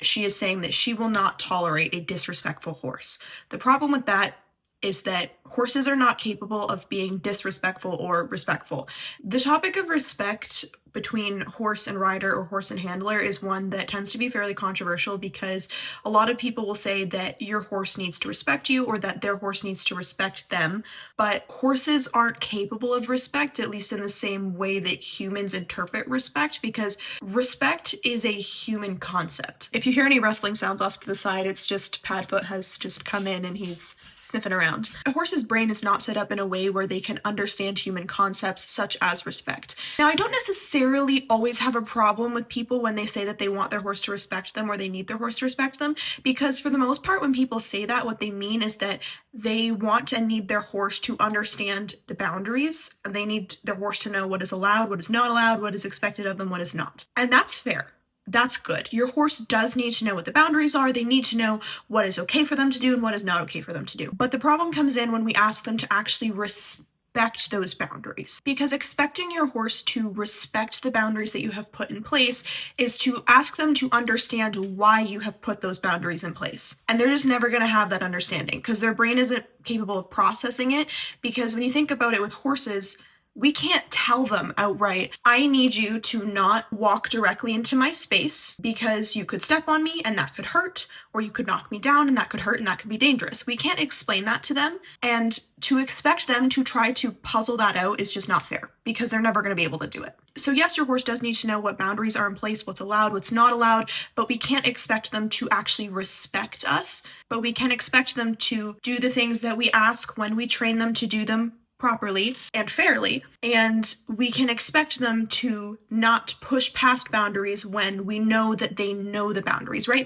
she is saying that she will not tolerate a disrespectful horse. The problem with that is that horses are not capable of being disrespectful or respectful. The topic of respect between horse and rider or horse and handler is one that tends to be fairly controversial because a lot of people will say that your horse needs to respect you or that their horse needs to respect them, but horses aren't capable of respect, at least in the same way that humans interpret respect, because respect is a human concept. If you hear any rustling sounds off to the side, it's just Padfoot has just come in and he's sniffing around. A horse's brain is not set up in a way where they can understand human concepts such as respect. Now, I don't necessarily always have a problem with people when they say that they want their horse to respect them or they need their horse to respect them, because for the most part, when people say that, what they mean is that they want and need their horse to understand the boundaries, and they need their horse to know what is allowed, what is not allowed, what is expected of them, what is not. And that's fair. That's good. Your horse does need to know what the boundaries are. They need to know what is okay for them to do and what is not okay for them to do. But the problem comes in when we ask them to actually respect those boundaries. Because expecting your horse to respect the boundaries that you have put in place is to ask them to understand why you have put those boundaries in place. And they're just never going to have that understanding because their brain isn't capable of processing it. Because when you think about it with horses, we can't tell them outright, I need you to not walk directly into my space because you could step on me and that could hurt, or you could knock me down and that could hurt and that could be dangerous. We can't explain that to them, and to expect them to try to puzzle that out is just not fair because they're never going to be able to do it. So yes, your horse does need to know what boundaries are in place, what's allowed, what's not allowed, but we can't expect them to actually respect us, but we can expect them to do the things that we ask when we train them to do them properly and fairly, and we can expect them to not push past boundaries when we know that they know the boundaries, right?